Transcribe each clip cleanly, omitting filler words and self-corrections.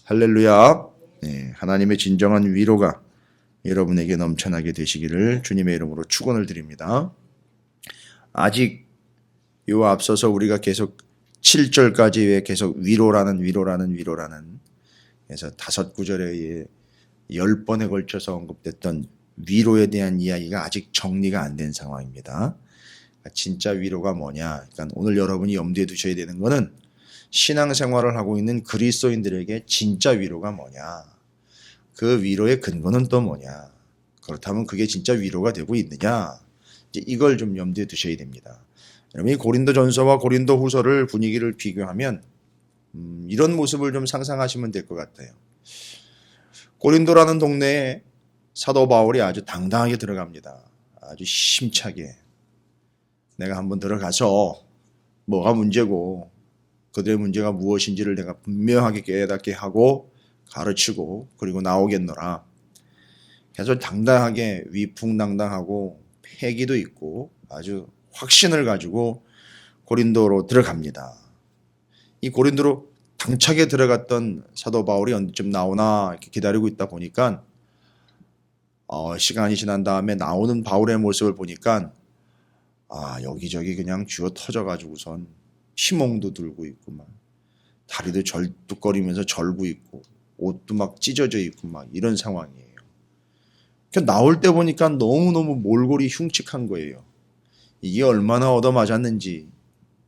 할렐루야. 네, 하나님의 진정한 위로가 여러분에게 넘쳐나게 되시기를 주님의 이름으로 축원을 드립니다. 아직 요 앞서서 우리가 계속 7절까지 왜 계속 위로라는 그래서 5구절에 10번에 걸쳐서 언급됐던 위로에 대한 이야기가 아직 정리가 안 된 상황입니다. 진짜 위로가 뭐냐? 그러니까 오늘 여러분이 염두에 두셔야 되는 거는 신앙생활을 하고 있는 그리스도인들에게 진짜 위로가 뭐냐? 그 위로의 근거는 또 뭐냐? 그렇다면 그게 진짜 위로가 되고 있느냐? 이걸 좀 염두에 두셔야 됩니다. 여러분이 고린도전서와 고린도후서를 분위기를 비교하면 이런 모습을 좀 상상하시면 될 것 같아요. 고린도라는 동네에 사도 바울이 아주 당당하게 들어갑니다. 아주 힘차게. 내가 한번 들어가서 뭐가 문제고 그들의 문제가 무엇인지를 내가 분명하게 깨닫게 하고 가르치고 그리고 나오겠노라. 그래서 당당하게 위풍당당하고 패기도 있고 아주 확신을 가지고 고린도로 들어갑니다. 이 고린도로 당차게 들어갔던 사도 바울이 언제쯤 나오나 이렇게 기다리고 있다 보니까 시간이 지난 다음에 나오는 바울의 모습을 보니까 여기저기 그냥 쥐어 터져가지고선 피멍도 들고 있고 막 다리도 절뚝거리면서 절고 있고 옷도 막 찢어져 있고 막 이런 상황이에요. 그러니까 나올 때 보니까 너무너무 몰골이 흉측한 거예요. 이게 얼마나 얻어맞았는지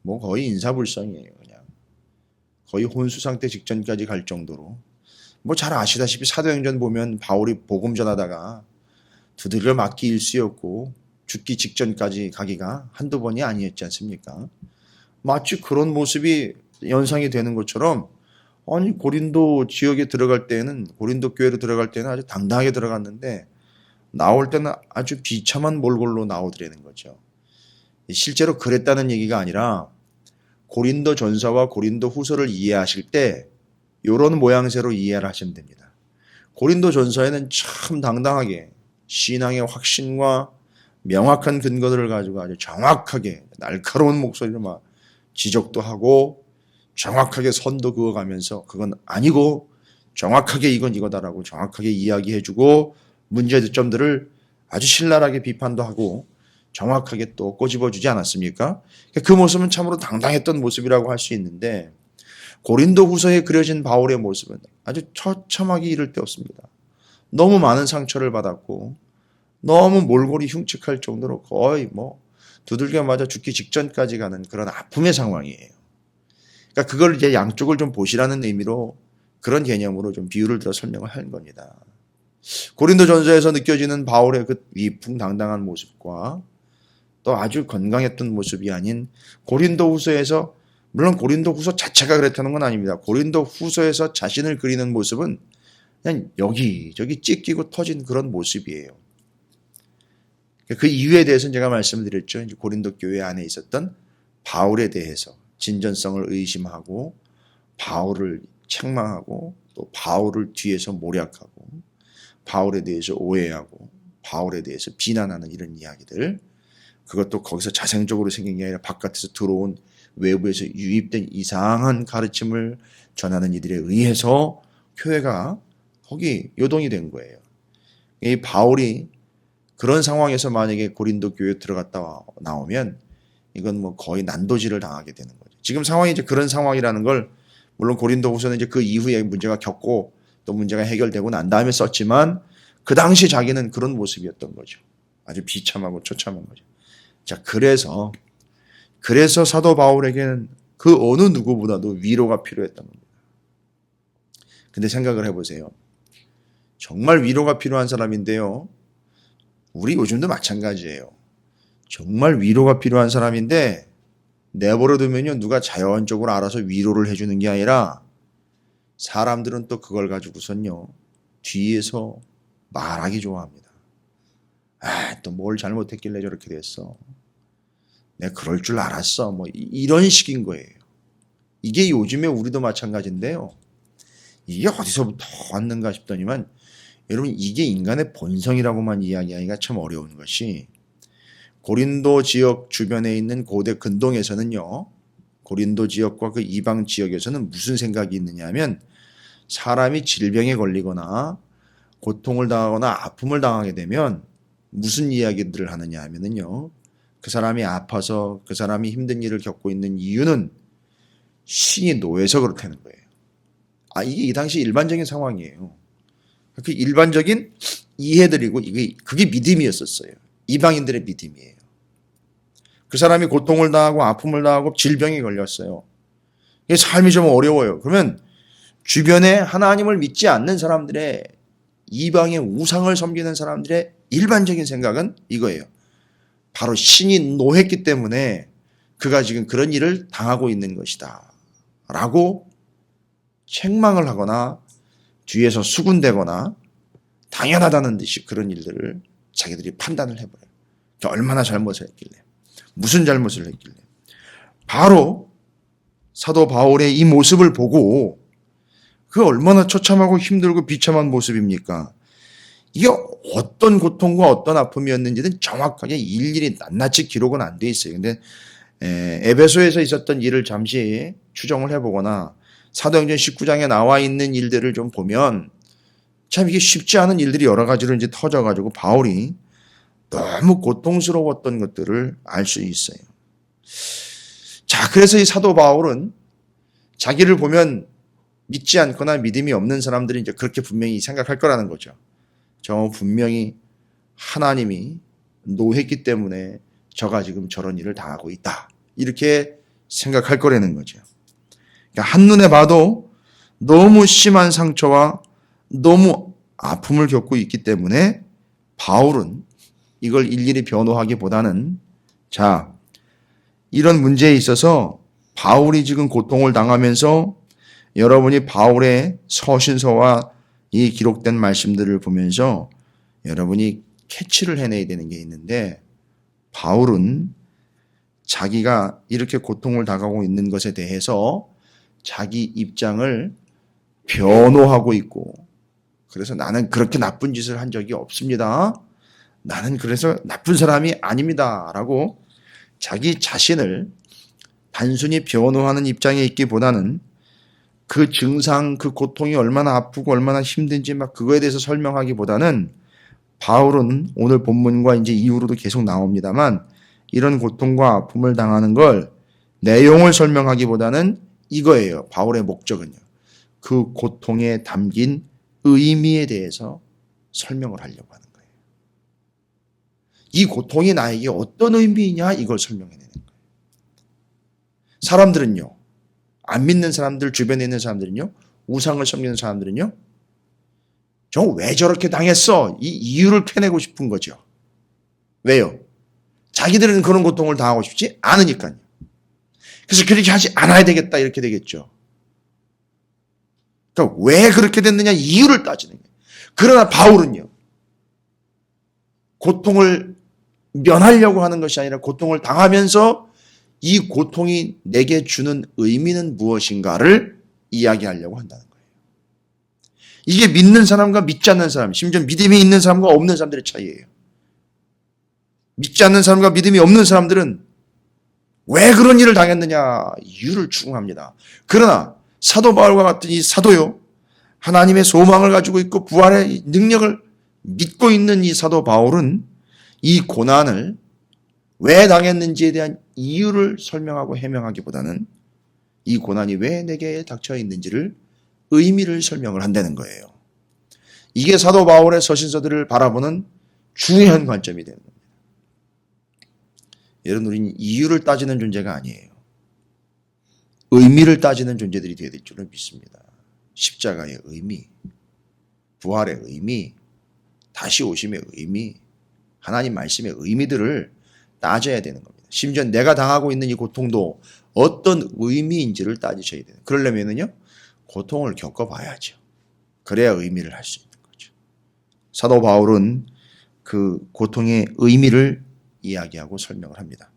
뭐 거의 인사불성이에요. 그냥 거의 혼수 상태 직전까지 갈 정도로 뭐 잘 아시다시피 사도행전 보면 바울이 복음 전하다가 두들겨 맞기 일쑤였고 죽기 직전까지 가기가 한두 번이 아니었지 않습니까? 마치 그런 모습이 연상이 되는 것처럼 아니 고린도 지역에 들어갈 때는 고린도 교회로 들어갈 때는 아주 당당하게 들어갔는데 나올 때는 아주 비참한 몰골로 나오더라는 거죠. 실제로 그랬다는 얘기가 아니라 고린도 전서와 고린도 후서를 이해하실 때 이런 모양새로 이해를 하시면 됩니다. 고린도 전서에는 참 당당하게 신앙의 확신과 명확한 근거들을 가지고 아주 정확하게 날카로운 목소리로 막 지적도 하고 정확하게 선도 그어가면서 그건 아니고 정확하게 이건 이거다라고 정확하게 이야기해주고 문제점들을 아주 신랄하게 비판도 하고 정확하게 또 꼬집어주지 않았습니까? 그 모습은 참으로 당당했던 모습이라고 할 수 있는데 고린도 후서에 그려진 바울의 모습은 아주 처참하기 이를 데 없습니다. 너무 많은 상처를 받았고 너무 몰골이 흉측할 정도로 거의 뭐 두들겨 맞아 죽기 직전까지 가는 그런 아픔의 상황이에요. 그러니까 그걸 이제 양쪽을 좀 보시라는 의미로 그런 개념으로 좀 비유를 들어 설명을 하는 겁니다. 고린도전서에서 느껴지는 바울의 그 위풍당당한 모습과 또 아주 건강했던 모습이 아닌 고린도후서에서 물론 고린도후서 자체가 그랬다는 건 아닙니다. 고린도후서에서 자신을 그리는 모습은 그냥 여기저기 찢기고 터진 그런 모습이에요. 그 이유에 대해서는 제가 말씀을 드렸죠. 이제 고린도 교회 안에 있었던 바울에 대해서 진전성을 의심하고 바울을 책망하고 또 바울을 뒤에서 모략하고 바울에 대해서 오해하고 바울에 대해서 비난하는 이런 이야기들 그것도 거기서 자생적으로 생긴 게 아니라 바깥에서 들어온 외부에서 유입된 이상한 가르침을 전하는 이들에 의해서 교회가 거기 요동이 된 거예요. 이 바울이 그런 상황에서 만약에 고린도 교회에 들어갔다 나오면 이건 뭐 거의 난도질을 당하게 되는 거죠. 지금 상황이 이제 그런 상황이라는 걸 물론 고린도후서는 이제 그 이후에 문제가 겪고 또 문제가 해결되고 난 다음에 썼지만 그 당시 자기는 그런 모습이었던 거죠. 아주 비참하고 처참한 거죠. 자, 그래서 사도 바울에게는 그 어느 누구보다도 위로가 필요했던 겁니다. 근데 생각을 해보세요. 정말 위로가 필요한 사람인데요. 우리 요즘도 마찬가지예요. 정말 위로가 필요한 사람인데 내버려 두면요 누가 자연적으로 알아서 위로를 해주는 게 아니라 사람들은 또 그걸 가지고선요 뒤에서 말하기 좋아합니다. 또 뭘 잘못했길래 저렇게 됐어. 내가 그럴 줄 알았어. 뭐 이런 식인 거예요. 이게 요즘에 우리도 마찬가지인데요. 이게 어디서부터 왔는가 싶더니만 여러분 이게 인간의 본성이라고만 이야기하기가 참 어려운 것이 고린도 지역 주변에 있는 고대 근동에서는요. 고린도 지역과 그 이방 지역에서는 무슨 생각이 있느냐 하면 사람이 질병에 걸리거나 고통을 당하거나 아픔을 당하게 되면 무슨 이야기들을 하느냐 하면은요. 그 사람이 아파서 그 사람이 힘든 일을 겪고 있는 이유는 신이 노해서 그렇다는 거예요. 이게 이 당시 일반적인 상황이에요. 그 일반적인 이해들이고 그게 믿음이었었어요. 이방인들의 믿음이에요. 그 사람이 고통을 당하고 아픔을 당하고 질병에 걸렸어요. 삶이 좀 어려워요. 그러면 주변에 하나님을 믿지 않는 사람들의 이방의 우상을 섬기는 사람들의 일반적인 생각은 이거예요. 바로 신이 노했기 때문에 그가 지금 그런 일을 당하고 있는 것이다. 라고 책망을 하거나 뒤에서 수군대거나 당연하다는 듯이 그런 일들을 자기들이 판단을 해버려요. 얼마나 잘못을 했길래. 무슨 잘못을 했길래. 바로 사도 바울의 이 모습을 보고 그 얼마나 처참하고 힘들고 비참한 모습입니까? 이게 어떤 고통과 어떤 아픔이었는지는 정확하게 일일이 낱낱이 기록은 안 돼 있어요. 근데 에베소에서 있었던 일을 잠시 추정을 해보거나 사도행전 19장에 나와 있는 일들을 좀 보면 참 이게 쉽지 않은 일들이 여러 가지로 이제 터져가지고 바울이 너무 고통스러웠던 것들을 알 수 있어요. 자, 그래서 이 사도 바울은 자기를 보면 믿지 않거나 믿음이 없는 사람들이 이제 그렇게 분명히 생각할 거라는 거죠. 저 분명히 하나님이 노했기 때문에 저가 지금 저런 일을 당하고 있다. 이렇게 생각할 거라는 거죠. 그러니까 한눈에 봐도 너무 심한 상처와 너무 아픔을 겪고 있기 때문에 바울은 이걸 일일이 변호하기보다는 자, 이런 문제에 있어서 바울이 지금 고통을 당하면서 여러분이 바울의 서신서와 이 기록된 말씀들을 보면서 여러분이 캐치를 해내야 되는 게 있는데 바울은 자기가 이렇게 고통을 당하고 있는 것에 대해서 자기 입장을 변호하고 있고 그래서 나는 그렇게 나쁜 짓을 한 적이 없습니다. 나는 그래서 나쁜 사람이 아닙니다. 라고 자기 자신을 단순히 변호하는 입장에 있기보다는 그 증상, 그 고통이 얼마나 아프고 얼마나 힘든지 막 그거에 대해서 설명하기보다는 바울은 오늘 본문과 이제 이후로도 계속 나옵니다만 이런 고통과 아픔을 당하는 걸 내용을 설명하기보다는 이거예요. 바울의 목적은요. 그 고통에 담긴 의미에 대해서 설명을 하려고 하는 거예요. 이 고통이 나에게 어떤 의미이냐 이걸 설명해내는 거예요. 사람들은요. 안 믿는 사람들, 주변에 있는 사람들은요. 우상을 섬기는 사람들은요. 저 왜 저렇게 당했어? 이 이유를 캐내고 싶은 거죠. 왜요? 자기들은 그런 고통을 당하고 싶지 않으니까요. 그래서 그렇게 하지 않아야 되겠다 이렇게 되겠죠. 그러니까 왜 그렇게 됐느냐 이유를 따지는 거예요. 그러나 바울은요. 고통을 면하려고 하는 것이 아니라 고통을 당하면서 이 고통이 내게 주는 의미는 무엇인가를 이야기하려고 한다는 거예요. 이게 믿는 사람과 믿지 않는 사람, 심지어 믿음이 있는 사람과 없는 사람들의 차이예요. 믿지 않는 사람과 믿음이 없는 사람들은 왜 그런 일을 당했느냐 이유를 추궁합니다. 그러나 사도 바울과 같은 이 사도요. 하나님의 소망을 가지고 있고 부활의 능력을 믿고 있는 이 사도 바울은 이 고난을 왜 당했는지에 대한 이유를 설명하고 해명하기보다는 이 고난이 왜 내게 닥쳐 있는지를 의미를 설명을 한다는 거예요. 이게 사도 바울의 서신서들을 바라보는 중요한 관점이 되는 겁니다. 여러분 우리는 이유를 따지는 존재가 아니에요. 의미를 따지는 존재들이 되어야 될 줄을 믿습니다. 십자가의 의미, 부활의 의미, 다시 오심의 의미, 하나님 말씀의 의미들을 따져야 되는 겁니다. 심지어 내가 당하고 있는 이 고통도 어떤 의미인지를 따지셔야 돼요. 그러려면요, 고통을 겪어봐야죠. 그래야 의미를 할 수 있는 거죠. 사도 바울은 그 고통의 의미를 이야기하고 설명을 합니다.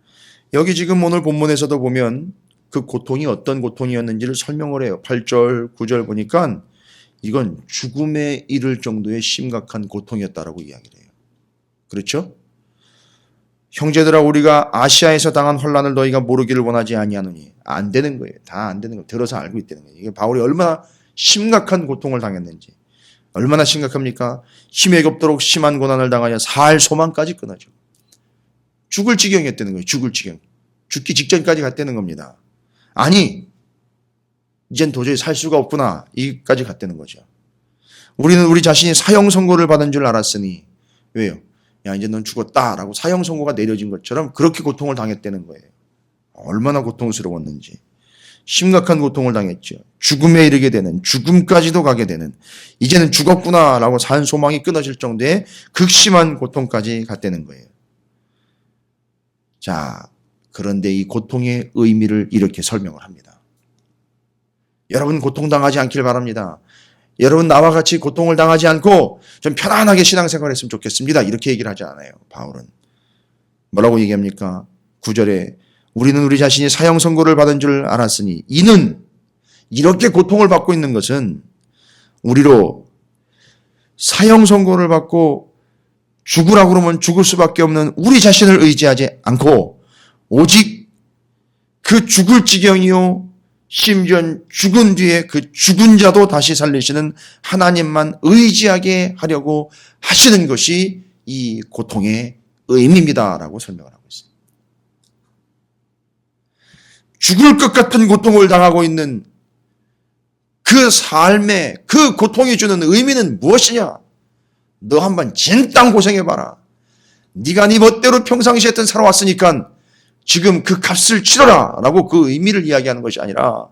여기 지금 오늘 본문에서도 보면 그 고통이 어떤 고통이었는지를 설명을 해요. 8절, 9절 보니까 이건 죽음에 이를 정도의 심각한 고통이었다라고 이야기를 해요. 그렇죠? 형제들아 우리가 아시아에서 당한 환난을 너희가 모르기를 원하지 아니하노니 안 되는 거예요. 다 안 되는 거예요. 들어서 알고 있다는 거예요. 이게 바울이 얼마나 심각한 고통을 당했는지. 얼마나 심각합니까? 힘에 겹도록 심한 고난을 당하여 살 소망까지 끊어져. 죽을 지경이었다는 거예요. 죽을 지경. 죽기 직전까지 갔다는 겁니다. 아니, 이젠 도저히 살 수가 없구나. 이까지 갔다는 거죠. 우리는 우리 자신이 사형 선고를 받은 줄 알았으니 왜요? 야, 이제 넌 죽었다라고 사형 선고가 내려진 것처럼 그렇게 고통을 당했다는 거예요. 얼마나 고통스러웠는지. 심각한 고통을 당했죠. 죽음에 이르게 되는, 죽음까지도 가게 되는, 이제는 죽었구나라고 산 소망이 끊어질 정도의 극심한 고통까지 갔다는 거예요. 자, 그런데 이 고통의 의미를 이렇게 설명을 합니다. 여러분 고통당하지 않길 바랍니다. 여러분 나와 같이 고통을 당하지 않고 좀 편안하게 신앙생활 했으면 좋겠습니다. 이렇게 얘기를 하지 않아요. 바울은. 뭐라고 얘기합니까? 9절에 우리는 우리 자신이 사형 선고를 받은 줄 알았으니 이는 이렇게 고통을 받고 있는 것은 우리로 사형 선고를 받고 죽으라고 그러면 죽을 수밖에 없는 우리 자신을 의지하지 않고 오직 그 죽을 지경이요 심지어 죽은 뒤에 그 죽은 자도 다시 살리시는 하나님만 의지하게 하려고 하시는 것이 이 고통의 의미입니다라고 설명을 하고 있습니다. 죽을 것 같은 고통을 당하고 있는 그 삶의 그 고통이 주는 의미는 무엇이냐? 너 한번 진땅 고생해봐라. 네가 네 멋대로 평상시에 했던 살아왔으니까 지금 그 값을 치러라 라고 그 의미를 이야기하는 것이 아니라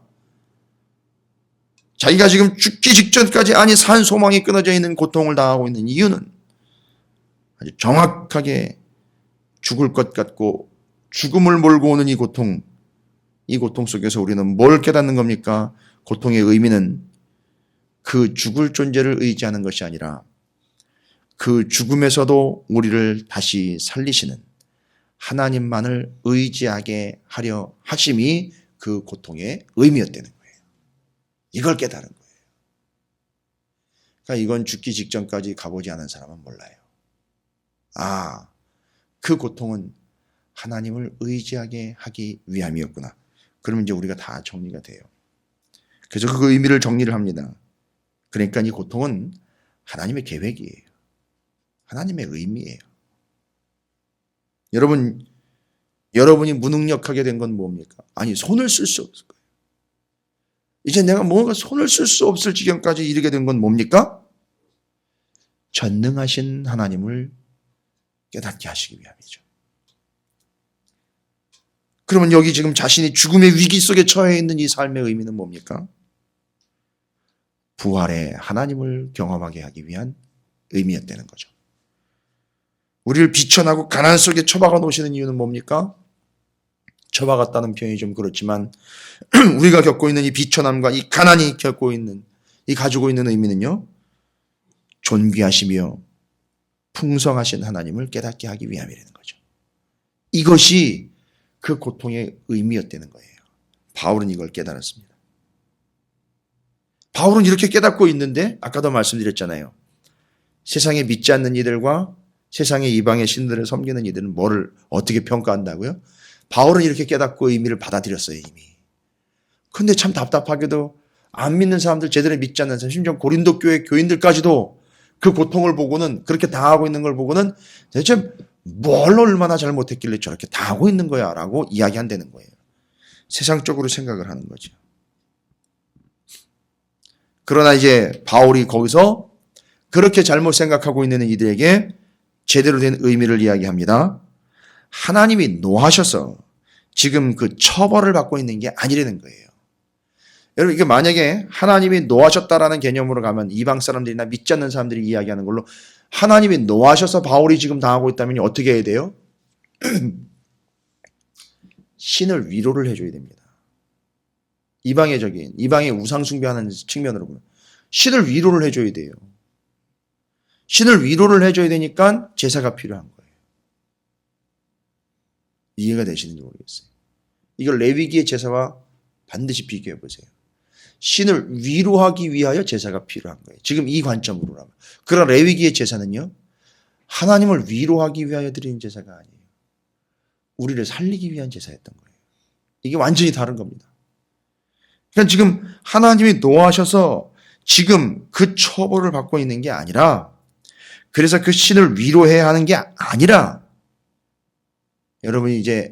자기가 지금 죽기 직전까지 아니 산 소망이 끊어져 있는 고통을 당하고 있는 이유는 아주 정확하게 죽을 것 같고 죽음을 몰고 오는 이 고통 속에서 우리는 뭘 깨닫는 겁니까? 고통의 의미는 그 죽을 존재를 의지하는 것이 아니라 그 죽음에서도 우리를 다시 살리시는 하나님만을 의지하게 하려 하심이 그 고통의 의미였다는 거예요. 이걸 깨달은 거예요. 그러니까 이건 죽기 직전까지 가보지 않은 사람은 몰라요. 아, 그 고통은 하나님을 의지하게 하기 위함이었구나. 그러면 이제 우리가 다 정리가 돼요. 그래서 그 의미를 정리를 합니다. 그러니까 이 고통은 하나님의 계획이에요. 하나님의 의미예요. 여러분이 무능력하게 된 건 뭡니까? 아니, 손을 쓸 수 없을 거예요. 이제 내가 뭔가 손을 쓸 수 없을 지경까지 이르게 된 건 뭡니까? 전능하신 하나님을 깨닫게 하시기 위함이죠. 그러면 여기 지금 자신이 죽음의 위기 속에 처해 있는 이 삶의 의미는 뭡니까? 부활의 하나님을 경험하게 하기 위한 의미였다는 거죠. 우리를 비천하고 가난 속에 처박아 놓으시는 이유는 뭡니까? 처박았다는 표현이 좀 그렇지만 우리가 겪고 있는 이 비천함과 이 가난이 겪고 있는 이 가지고 있는 의미는요. 존귀하시며 풍성하신 하나님을 깨닫게 하기 위함이라는 거죠. 이것이 그 고통의 의미였다는 거예요. 바울은 이걸 깨달았습니다. 바울은 이렇게 깨닫고 있는데 아까도 말씀드렸잖아요. 세상에 믿지 않는 이들과 세상의 이방의 신들을 섬기는 이들은 뭐를 어떻게 평가한다고요? 바울은 이렇게 깨닫고 의미를 받아들였어요, 이미. 근데 참 답답하게도 안 믿는 사람들, 제대로 믿지 않는 사람, 심지어 고린도 교회 교인들까지도 그 고통을 보고는, 그렇게 당하고 있는 걸 보고는 대체 뭘 얼마나 잘못했길래 저렇게 당하고 있는 거야 라고 이야기한다는 거예요. 세상적으로 생각을 하는 거죠. 그러나 이제 바울이 거기서 그렇게 잘못 생각하고 있는 이들에게 제대로 된 의미를 이야기합니다. 하나님이 노하셔서 지금 그 처벌을 받고 있는 게 아니라는 거예요. 여러분, 이게 만약에 하나님이 노하셨다라는 개념으로 가면 이방 사람들이나 믿지 않는 사람들이 이야기하는 걸로 하나님이 노하셔서 바울이 지금 당하고 있다면 어떻게 해야 돼요? 신을 위로를 해줘야 됩니다. 이방의 우상숭배하는 측면으로 보면 신을 위로를 해줘야 돼요. 신을 위로를 해줘야 되니까 제사가 필요한 거예요. 이해가 되시는지 모르겠어요. 이걸 레위기의 제사와 반드시 비교해 보세요. 신을 위로하기 위하여 제사가 필요한 거예요. 지금 이 관점으로라면. 그러나 레위기의 제사는요. 하나님을 위로하기 위하여 드리는 제사가 아니에요. 우리를 살리기 위한 제사였던 거예요. 이게 완전히 다른 겁니다. 그러니까 지금 하나님이 노하셔서 지금 그 처벌을 받고 있는 게 아니라, 그래서 그 신을 위로해야 하는 게 아니라, 여러분이 이제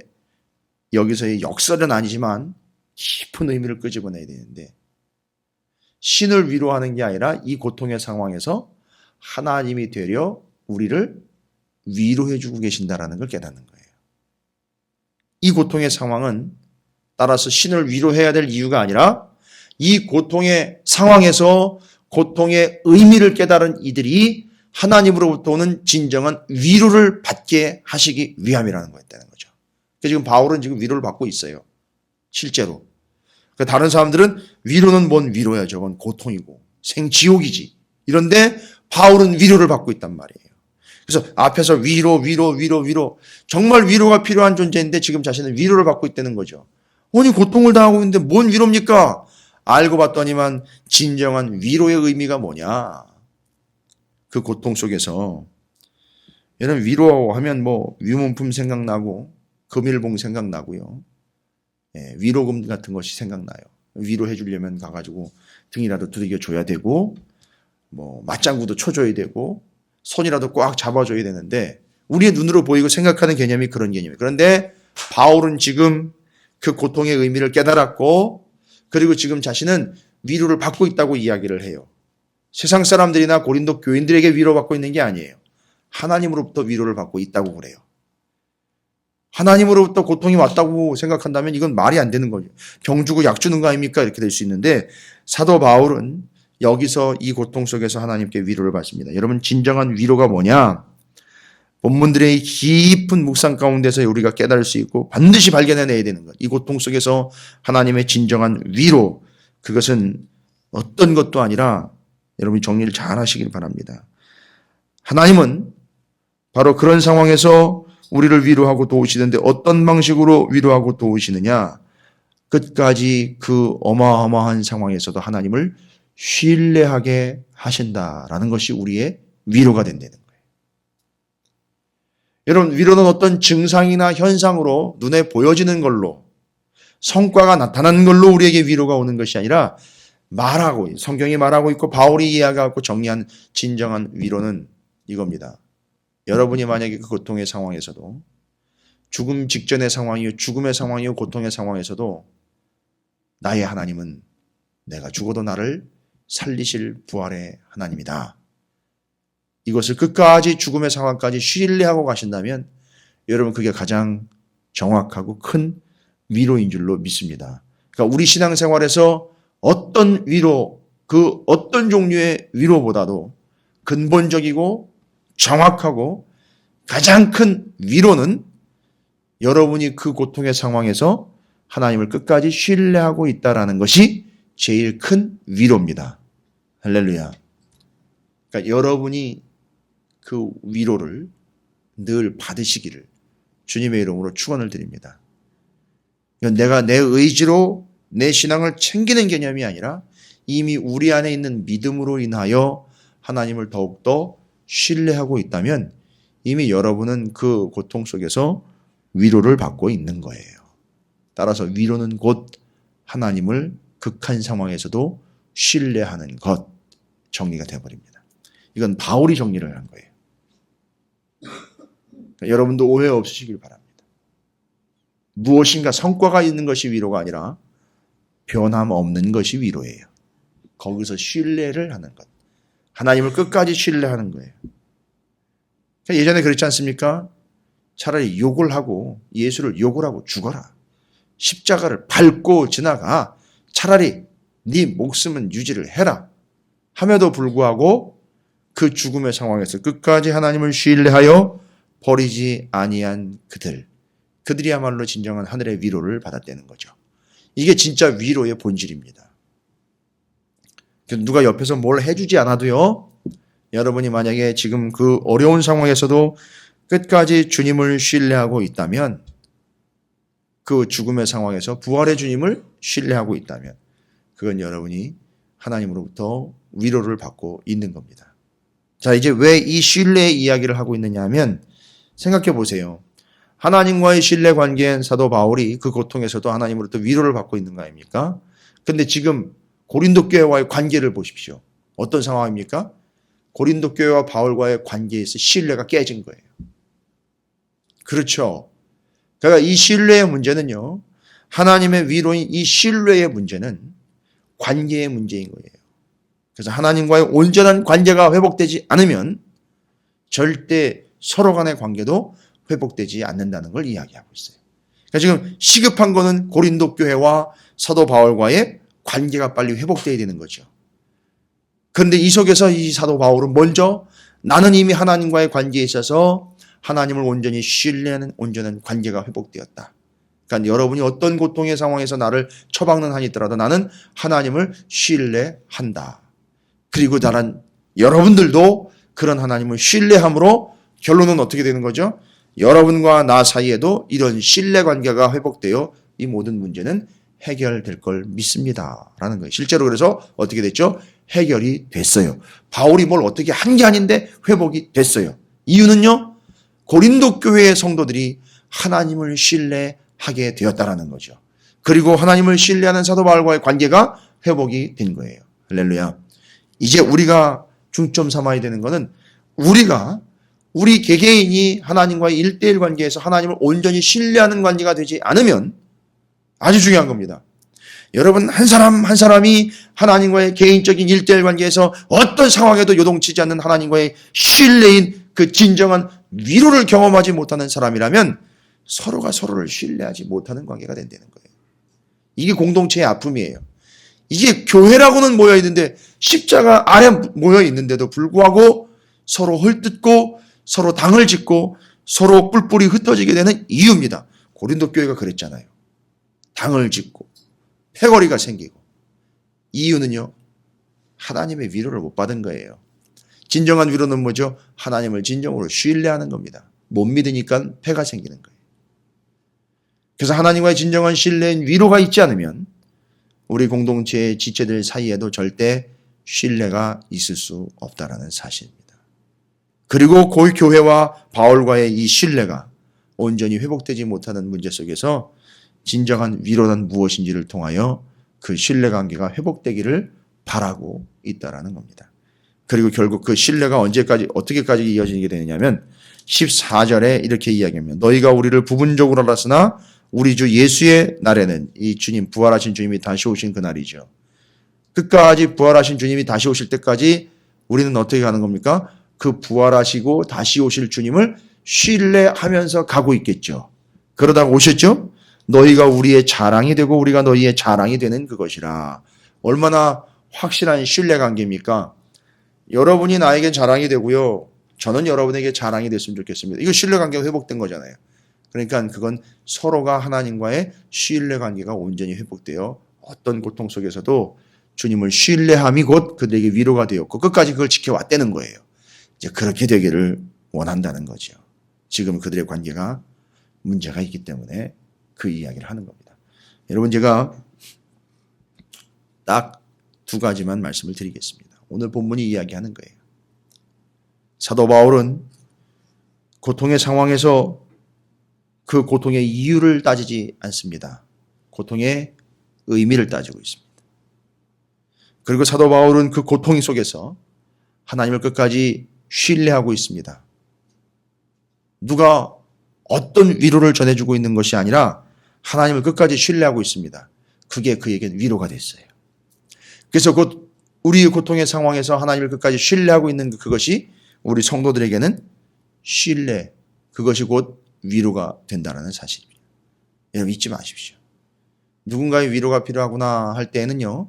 여기서의 역설은 아니지만 깊은 의미를 끄집어내야 되는데, 신을 위로하는 게 아니라 이 고통의 상황에서 하나님이 되려 우리를 위로해주고 계신다라는 걸 깨닫는 거예요. 이 고통의 상황은 따라서 신을 위로해야 될 이유가 아니라 이 고통의 상황에서 고통의 의미를 깨달은 이들이 하나님으로부터 오는 진정한 위로를 받게 하시기 위함이라는 거였다는 거죠. 그러니까 지금 바울은 지금 위로를 받고 있어요. 실제로. 그러니까 다른 사람들은 위로는 뭔 위로야. 저건 고통이고 생지옥이지. 이런데 바울은 위로를 받고 있단 말이에요. 그래서 앞에서 위로. 정말 위로가 필요한 존재인데 지금 자신은 위로를 받고 있다는 거죠. 아니 고통을 당하고 있는데 뭔 위로입니까? 알고 봤더니만 진정한 위로의 의미가 뭐냐. 그 고통 속에서 여러분 위로하면 뭐 위문품 생각나고 금일봉 생각나고요. 예, 위로금 같은 것이 생각나요. 위로해 주려면 가가지고 등이라도 두들겨 줘야 되고 뭐 맞장구도 쳐줘야 되고 손이라도 꽉 잡아줘야 되는데 우리의 눈으로 보이고 생각하는 개념이 그런 개념이에요. 그런데 바울은 지금 그 고통의 의미를 깨달았고 그리고 지금 자신은 위로를 받고 있다고 이야기를 해요. 세상 사람들이나 고린도 교인들에게 위로받고 있는 게 아니에요. 하나님으로부터 위로를 받고 있다고 그래요. 하나님으로부터 고통이 왔다고 생각한다면 이건 말이 안 되는 거죠. 병 주고 약 주는 거 아닙니까? 이렇게 될 수 있는데 사도 바울은 여기서 이 고통 속에서 하나님께 위로를 받습니다. 여러분 진정한 위로가 뭐냐? 본문들의 깊은 묵상 가운데서 우리가 깨달을 수 있고 반드시 발견해내야 되는 것. 이 고통 속에서 하나님의 진정한 위로, 그것은 어떤 것도 아니라 여러분이 정리를 잘 하시길 바랍니다. 하나님은 바로 그런 상황에서 우리를 위로하고 도우시는데 어떤 방식으로 위로하고 도우시느냐? 끝까지 그 어마어마한 상황에서도 하나님을 신뢰하게 하신다라는 것이 우리의 위로가 된다는 거예요. 여러분, 위로는 어떤 증상이나 현상으로 눈에 보여지는 걸로 성과가 나타나는 걸로 우리에게 위로가 오는 것이 아니라 말하고 성경이 말하고 있고 바울이 이야기하고 정리한 진정한 위로는 이겁니다. 여러분이 만약에 그 고통의 상황에서도 죽음 직전의 상황이요 죽음의 상황이요 고통의 상황에서도 나의 하나님은 내가 죽어도 나를 살리실 부활의 하나님이다. 이것을 끝까지 죽음의 상황까지 신뢰하고 가신다면 여러분 그게 가장 정확하고 큰 위로인 줄로 믿습니다. 그러니까 우리 신앙생활에서 어떤 위로, 그 어떤 종류의 위로보다도 근본적이고 정확하고 가장 큰 위로는 여러분이 그 고통의 상황에서 하나님을 끝까지 신뢰하고 있다는 것이 제일 큰 위로입니다. 할렐루야. 그러니까 여러분이 그 위로를 늘 받으시기를 주님의 이름으로 축원을 드립니다. 내가 내 의지로 내 신앙을 챙기는 개념이 아니라 이미 우리 안에 있는 믿음으로 인하여 하나님을 더욱더 신뢰하고 있다면 이미 여러분은 그 고통 속에서 위로를 받고 있는 거예요. 따라서 위로는 곧 하나님을 극한 상황에서도 신뢰하는 것, 정리가 되어버립니다. 이건 바울이 정리를 한 거예요. 그러니까 여러분도 오해 없으시길 바랍니다. 무엇인가 성과가 있는 것이 위로가 아니라 변함없는 것이 위로예요. 거기서 신뢰를 하는 것. 하나님을 끝까지 신뢰하는 거예요. 그러니까 예전에 그렇지 않습니까? 차라리 욕을 하고 예수를 욕을 하고 죽어라. 십자가를 밟고 지나가. 차라리 네 목숨은 유지를 해라. 함에도 불구하고 그 죽음의 상황에서 끝까지 하나님을 신뢰하여 버리지 아니한 그들이야말로 진정한 하늘의 위로를 받았다는 거죠. 이게 진짜 위로의 본질입니다. 누가 옆에서 뭘 해주지 않아도요, 여러분이 만약에 지금 그 어려운 상황에서도 끝까지 주님을 신뢰하고 있다면, 그 죽음의 상황에서 부활의 주님을 신뢰하고 있다면, 그건 여러분이 하나님으로부터 위로를 받고 있는 겁니다. 자, 이제 왜 이 신뢰의 이야기를 하고 있느냐 하면, 생각해 보세요. 하나님과의 신뢰 관계엔 사도 바울이 그 고통에서도 하나님으로부터 위로를 받고 있는 거 아닙니까? 근데 지금 고린도 교회와의 관계를 보십시오. 어떤 상황입니까? 고린도 교회와 바울과의 관계에서 신뢰가 깨진 거예요. 그렇죠. 그러니까 이 신뢰의 문제는요, 하나님의 위로인 이 신뢰의 문제는 관계의 문제인 거예요. 그래서 하나님과의 온전한 관계가 회복되지 않으면 절대 서로 간의 관계도 회복되지 않는다는 걸 이야기하고 있어요. 그러니까 지금 시급한 거는 고린도 교회와 사도 바울과의 관계가 빨리 회복돼야 되는 거죠. 그런데 이 속에서 이 사도 바울은 먼저 나는 이미 하나님과의 관계에 있어서 하나님을 온전히 신뢰하는 온전한 관계가 회복되었다. 그러니까 여러분이 어떤 고통의 상황에서 나를 처박는 한이 있더라도 나는 하나님을 신뢰한다. 그리고 다른 여러분들도 그런 하나님을 신뢰함으로 결론은 어떻게 되는 거죠? 여러분과 나 사이에도 이런 신뢰 관계가 회복되어 이 모든 문제는 해결될 걸 믿습니다. 라는 거예요. 실제로 그래서 어떻게 됐죠? 해결이 됐어요. 바울이 뭘 어떻게 한 게 아닌데 회복이 됐어요. 이유는요, 고린도 교회의 성도들이 하나님을 신뢰하게 되었다라는 거죠. 그리고 하나님을 신뢰하는 사도 바울과의 관계가 회복이 된 거예요. 할렐루야. 이제 우리가 중점 삼아야 되는 것은 우리 개개인이 하나님과의 1:1 관계에서 하나님을 온전히 신뢰하는 관계가 되지 않으면 아주 중요한 겁니다. 여러분 한 사람 한 사람이 하나님과의 개인적인 1:1 관계에서 어떤 상황에도 요동치지 않는 하나님과의 신뢰인 그 진정한 위로를 경험하지 못하는 사람이라면 서로가 서로를 신뢰하지 못하는 관계가 된다는 거예요. 이게 공동체의 아픔이에요. 이게 교회라고는 모여 있는데 십자가 아래 모여 있는데도 불구하고 서로 헐뜯고 서로 당을 짓고 서로 뿔뿔이 흩어지게 되는 이유입니다. 고린도 교회가 그랬잖아요. 당을 짓고 패거리가 생기고. 이유는요, 하나님의 위로를 못 받은 거예요. 진정한 위로는 뭐죠? 하나님을 진정으로 신뢰하는 겁니다. 못 믿으니까 패가 생기는 거예요. 그래서 하나님과의 진정한 신뢰인 위로가 있지 않으면 우리 공동체의 지체들 사이에도 절대 신뢰가 있을 수 없다라는 사실입니다. 그리고 교회와 바울과의 이 신뢰가 온전히 회복되지 못하는 문제 속에서 진정한 위로는 무엇인지를 통하여 그 신뢰관계가 회복되기를 바라고 있다라는 겁니다. 그리고 결국 그 신뢰가 어떻게까지 이어지게 되느냐면 14절에 이렇게 이야기합니다. 너희가 우리를 부분적으로 알았으나 우리 주 예수의 날에는, 이 주님, 부활하신 주님이 다시 오신 그날이죠. 끝까지 부활하신 주님이 다시 오실 때까지 우리는 어떻게 가는 겁니까? 그 부활하시고 다시 오실 주님을 신뢰하면서 가고 있겠죠. 그러다가 오셨죠? 너희가 우리의 자랑이 되고 우리가 너희의 자랑이 되는 그것이라. 얼마나 확실한 신뢰관계입니까? 여러분이 나에게 자랑이 되고요, 저는 여러분에게 자랑이 됐으면 좋겠습니다. 이거 신뢰관계가 회복된 거잖아요. 그러니까 그건 서로가 하나님과의 신뢰관계가 온전히 회복되어 어떤 고통 속에서도 주님을 신뢰함이 곧 그들에게 위로가 되었고 끝까지 그걸 지켜왔다는 거예요. 이제 그렇게 되기를 원한다는 거죠. 지금 그들의 관계가 문제가 있기 때문에 그 이야기를 하는 겁니다. 여러분, 제가 딱 2가지만 말씀을 드리겠습니다. 오늘 본문이 이야기하는 거예요. 사도 바울은 고통의 상황에서 그 고통의 이유를 따지지 않습니다. 고통의 의미를 따지고 있습니다. 그리고 사도 바울은 그 고통 속에서 하나님을 끝까지 신뢰하고 있습니다. 누가 어떤 위로를 전해주고 있는 것이 아니라 하나님을 끝까지 신뢰하고 있습니다. 그게 그에겐 위로가 됐어요. 그래서 곧 우리의 고통의 상황에서 하나님을 끝까지 신뢰하고 있는 그것이 우리 성도들에게는 신뢰, 그것이 곧 위로가 된다는 사실입니다. 여러분 잊지 마십시오. 누군가의 위로가 필요하구나 할 때에는요,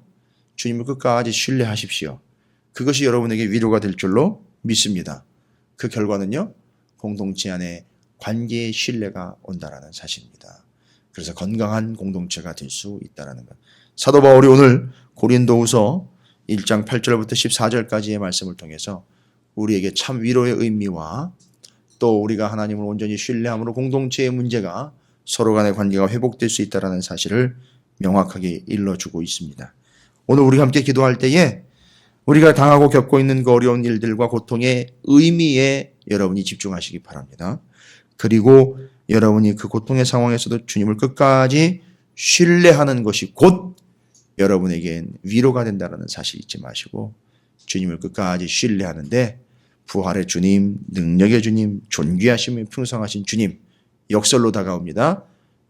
주님을 끝까지 신뢰하십시오. 그것이 여러분에게 위로가 될 줄로 믿습니다. 그 결과는요, 공동체 안에 관계의 신뢰가 온다라는 사실입니다. 그래서 건강한 공동체가 될 수 있다는 것. 사도 바울이 오늘 고린도후서 1장 8절부터 14절까지의 말씀을 통해서 우리에게 참 위로의 의미와 또 우리가 하나님을 온전히 신뢰함으로 공동체의 문제가 서로 간의 관계가 회복될 수 있다는 사실을 명확하게 일러주고 있습니다. 오늘 우리가 함께 기도할 때에 우리가 당하고 겪고 있는 그 어려운 일들과 고통의 의미에 여러분이 집중하시기 바랍니다. 그리고 여러분이 그 고통의 상황에서도 주님을 끝까지 신뢰하는 것이 곧 여러분에겐 위로가 된다는 사실 잊지 마시고 주님을 끝까지 신뢰하는데 부활의 주님, 능력의 주님, 존귀하심이 풍성하신 주님 역설로 다가옵니다.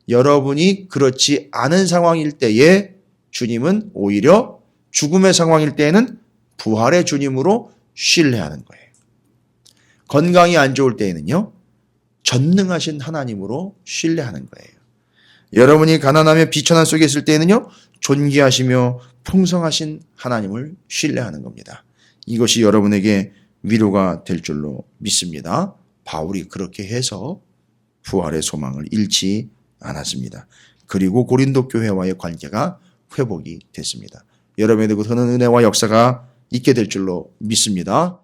여러분이 그렇지 않은 상황일 때에 주님은 오히려 죽음의 상황일 때에는 부활의 주님으로 신뢰하는 거예요. 건강이 안 좋을 때에는요, 전능하신 하나님으로 신뢰하는 거예요. 여러분이 가난하며 비천한 속에 있을 때에는요, 존귀하시며 풍성하신 하나님을 신뢰하는 겁니다. 이것이 여러분에게 위로가 될 줄로 믿습니다. 바울이 그렇게 해서 부활의 소망을 잃지 않았습니다. 그리고 고린도 교회와의 관계가 회복이 됐습니다. 여러분에게 그는 은혜와 역사가 있게 될 줄로 믿습니다.